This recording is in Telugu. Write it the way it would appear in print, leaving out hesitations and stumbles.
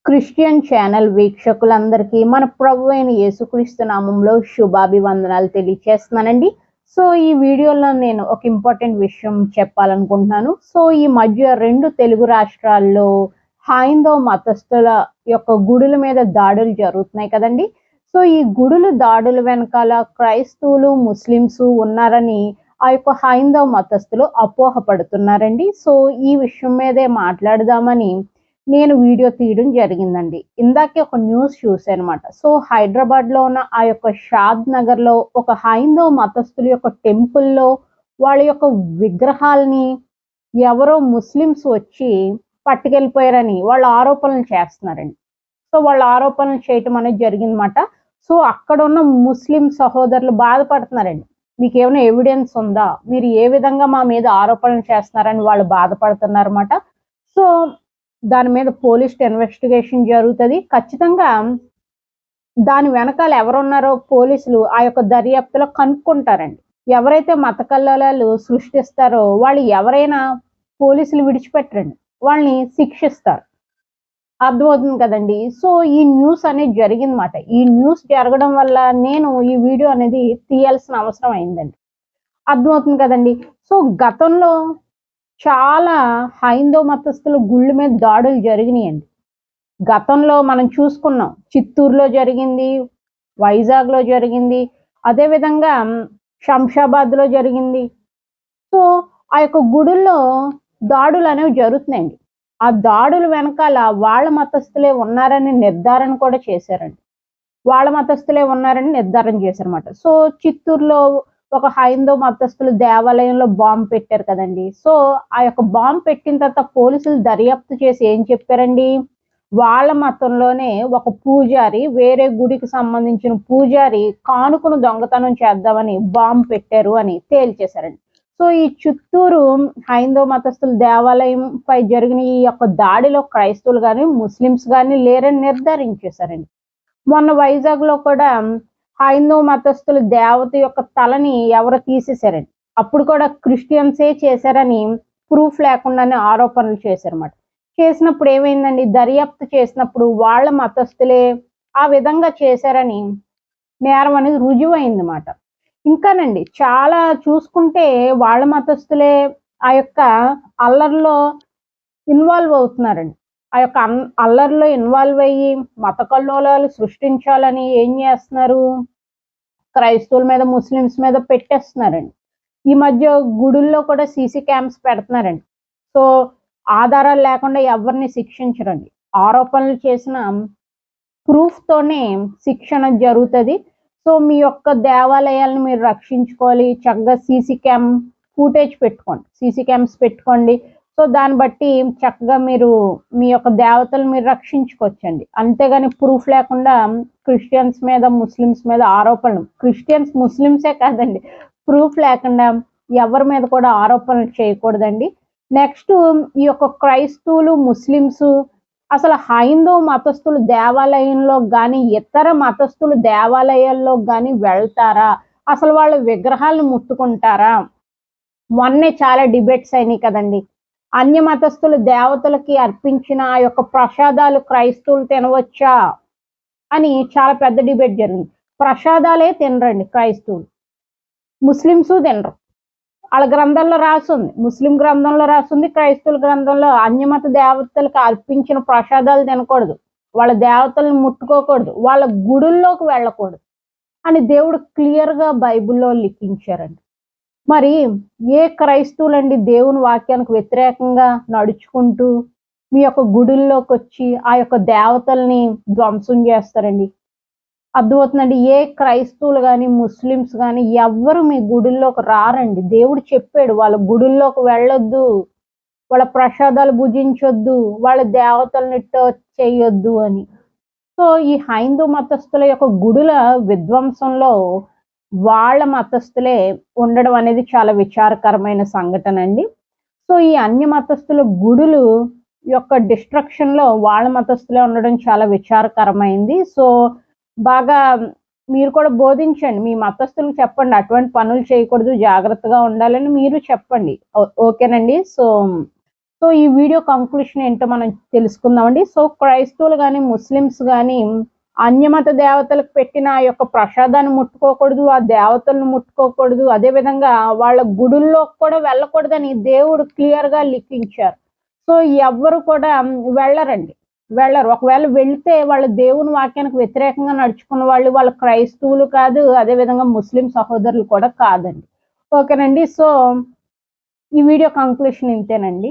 క్రిస్టియన్ ఛానల్ వీక్షకులందరికీ మన ప్రభు అయిన యేసుక్రీస్తు నామంలో శుభాభివందనాలు తెలియజేస్తున్నానండి. సో ఈ వీడియోలో నేను ఒక ఇంపార్టెంట్ విషయం చెప్పాలనుకుంటున్నాను. సో ఈ మధ్య 2 తెలుగు రాష్ట్రాల్లో హైందవ మతస్థుల యొక్క గుడుల మీద దాడులు జరుగుతున్నాయి కదండి. సో ఈ గుడులు దాడుల వెనకాల క్రైస్తవులు, ముస్లిమ్స్ ఉన్నారని ఆ యొక్క హైందవ మతస్థులు అపోహపడుతున్నారండి. సో ఈ విషయం మీదే మాట్లాడదామని నేను వీడియో తీయడం జరిగిందండి. ఇందాకే ఒక న్యూస్ చూసానమాట. సో హైదరాబాద్‌లో ఉన్న ఆ యొక్క షాద్ నగర్‌లో ఒక హైందవ మతస్థుల యొక్క టెంపుల్‌లో వాళ్ళ యొక్క విగ్రహాల్ని ఎవరో ముస్లిమ్స్ వచ్చి పట్టుకెళ్ళిపోయారని వాళ్ళు ఆరోపణలు చేస్తున్నారండి. సో వాళ్ళు ఆరోపణలు చేయటం అనేది జరిగిందన్నమాట. సో అక్కడున్న ముస్లిం సహోదరులు బాధపడుతున్నారండి. మీకేమైనా ఎవిడెన్స్ ఉందా? మీరు ఏ విధంగా మా మీద ఆరోపణలు చేస్తున్నారని వాళ్ళు బాధపడుతున్నారన్నమాట. సో దాని మీద పోలీస్ ఇన్వెస్టిగేషన్ జరుగుతది. ఖచ్చితంగా దాని వెనకాల ఎవరున్నారో పోలీసులు ఆ యొక్క దర్యాప్తులో కనుక్కుంటారండి. ఎవరైతే మత కల్లోలాలు సృష్టిస్తారో వాళ్ళు ఎవరైనా పోలీసులు విడిచిపెట్టరండి. వాళ్ళని శిక్షిస్తారు. అర్థమవుతుంది కదండీ. సో ఈ న్యూస్ అనేది జరిగిందన్నమాట. ఈ న్యూస్ జరగడం వల్ల నేను ఈ వీడియో అనేది తీయాల్సిన అవసరం అయిందండి. అర్థమవుతుంది కదండీ. సో గతంలో చాలా హైందవ మతస్థుల గుళ్ళ మీద దాడులు జరిగినాయండి. గతంలో మనం చూసుకున్నాం. చిత్తూరులో జరిగింది, వైజాగ్‌లో జరిగింది, అదేవిధంగా శంషాబాద్‌లో జరిగింది. సో ఆ యొక్క గుడుల్లో దాడులనేవి జరుగుతున్నాయండి. ఆ దాడుల వెనకాల వాళ్ళ మతస్థులే ఉన్నారని నిర్ధారణ కూడా చేశారండి. వాళ్ళ మతస్థులే ఉన్నారని నిర్ధారణ చేశారన్నమాట. సో చిత్తూరులో ఒక హైందవ మతస్థులు దేవాలయంలో బాంబు పెట్టారు కదండీ. సో ఆ యొక్క బాంబు పెట్టిన తర్వాత పోలీసులు దర్యాప్తు చేసి ఏం చెప్పారండి? వాళ్ళ మతంలోనే ఒక పూజారి వేరే గుడికి సంబంధించిన పూజారి కానుకను దొంగతనం చేద్దామని బాంబు పెట్టారు అని తేల్చేశారండి. సో ఈ చిత్తూరు హైందవ మతస్థుల దేవాలయంపై జరిగిన ఈ యొక్క దాడిలో క్రైస్తవులు గాని, ముస్లిమ్స్ గాని లేరని నిర్ధారించేశారండి. మొన్న వైజాగ్‌లో కూడా హైందవ మతస్థుల దేవత యొక్క తలని ఎవరో తీసేశారండి. అప్పుడు కూడా క్రిస్టియన్సే చేశారని ప్రూఫ్ లేకుండానే ఆరోపణలు చేశారన్నమాట. చేసినప్పుడు ఏమైందండి? దర్యాప్తు చేసినప్పుడు వాళ్ళ మతస్థులే ఆ విధంగా చేశారని నేరం అనేది రుజువయిందన్నమాట. ఇంకానండి చాలా చూసుకుంటే వాళ్ళ మతస్థులే ఆ యొక్క అల్లర్లో ఇన్వాల్వ్ అవుతున్నారండి. ఆ యొక్క అల్లర్లో ఇన్వాల్వ్ అయ్యి మత కల్లోలాలు సృష్టించాలని ఏం చేస్తున్నారు? క్రైస్తవుల మీద, ముస్లిమ్స్ మీద పెట్టేస్తున్నారండి. ఈ మధ్య గుడుల్లో కూడా సీసీ క్యామ్స్ పెడుతున్నారండి. సో ఆధారాలు లేకుండా ఎవరిని శిక్షించరండి. ఆరోపణలు చేసిన ప్రూఫ్‌తోనే శిక్షణ జరుగుతది. సో మీ యొక్క దేవాలయాలను మీరు రక్షించుకోవాలి. చక్కగా సీసీ క్యామ్ ఫుటేజ్ పెట్టుకోండి. సీసీ క్యామ్స్ పెట్టుకోండి. సో దాన్ని బట్టి చక్కగా మీరు మీ యొక్క దేవతలను మీరు రక్షించుకోవచ్చండి. అంతేగాని ప్రూఫ్ లేకుండా క్రిస్టియన్స్ మీద, ముస్లిమ్స్ మీద ఆరోపణలు క్రిస్టియన్స్, ముస్లిమ్సే కాదండి. ప్రూఫ్ లేకుండా ఎవరి మీద కూడా ఆరోపణలు చేయకూడదండి. నెక్స్ట్ ఈ యొక్క క్రైస్తవులు, ముస్లిమ్స్ అసలు హైందవ మతస్థులు దేవాలయంలో గాని, ఇతర మతస్థులు దేవాలయాల్లో గాని వెళ్తారా? అసలు వాళ్ళ విగ్రహాలను ముట్టుకుంటారా? మొన్నే చాలా డిబేట్స్ అయినాయి కదండీ. అన్య మతస్థులు దేవతలకి అర్పించిన ఆ యొక్క ప్రసాదాలు క్రైస్తవులు తినవచ్చా? అని చాలా పెద్ద డిబేట్ జరిగింది. ప్రసాదాలే తినరండి క్రైస్తవులు. ముస్లిమ్సు తినరు. ఆళ్ళ గ్రంథాల్లో రాసుంది. ముస్లిం గ్రంథంలో రాసుంది. క్రైస్తవుల గ్రంథంలో అన్యమత దేవతలకు అర్పించిన ప్రసాదాలు తినకూడదు. వాళ్ళ దేవతలను ముట్టుకోకూడదు. వాళ్ళ గుడుల్లోకి వెళ్ళకూడదు అని దేవుడు క్లియర్‌గా బైబిల్‌లో లిఖించారండి. మరి ఏ క్రైస్తవులండి దేవుని వాక్యానికి వ్యతిరేకంగా నడుచుకుంటూ మీ యొక్క గుడుల్లోకొచ్చి ఆ యొక్క దేవతల్ని ధ్వంసం చేస్తారండి? అర్థమవుతుందండి. ఏ క్రైస్తవులు గాని, ముస్లిమ్స్ గాని ఎవ్వరు మీ గుడుల్లోకి రారండి. దేవుడు చెప్పాడు వాళ్ళ గుడుల్లోకి వెళ్ళొద్దు. వాళ్ళ ప్రసాదాలు భుజించొద్దు. వాళ్ళ దేవతల్ని టచ్ చేయొద్దు అని. సో ఈ హైందవ మతస్థుల యొక్క గుడుల విధ్వంసంలో వాళ్ళ మతస్థులే ఉండడం అనేది చాలా విచారకరమైన సంఘటన అండి. సో ఈ అన్య మతస్థుల గుడులు యొక్క డిస్ట్రక్షన్‌లో వాళ్ళ మతస్థులే ఉండడం చాలా విచారకరమైంది. సో బాగా మీరు కూడా బోధించండి. మీ మతస్థులకు చెప్పండి. అటువంటి పనులు చేయకూడదు. జాగ్రత్తగా ఉండాలని మీరు చెప్పండి. ఓకేనండి. సో సో ఈ వీడియో కంక్లూషన్ ఏంటో మనం తెలుసుకుందామండి. సో క్రైస్తవులు కానీ ముస్లిమ్స్ కానీ అన్యమత దేవతలకు పెట్టిన ఆ యొక్క ప్రసాదాన్ని ముట్టుకోకూడదు, ఆ దేవతలను ముట్టుకోకూడదు, అదేవిధంగా వాళ్ళ గుడుల్లో కూడా వెళ్ళకూడదని దేవుడు క్లియర్గా లిఖించారు. సో ఎవ్వరు కూడా వెళ్ళరు. ఒకవేళ వెళ్తే వాళ్ళ దేవుని వాక్యానికి వ్యతిరేకంగా నడుచుకున్న వాళ్ళు క్రైస్తవులు కాదు, అదేవిధంగా ముస్లిం సహోదరులు కూడా కాదండి. ఓకేనండి. సో ఈ వీడియో కంక్లూషన్ ఇంతేనండి.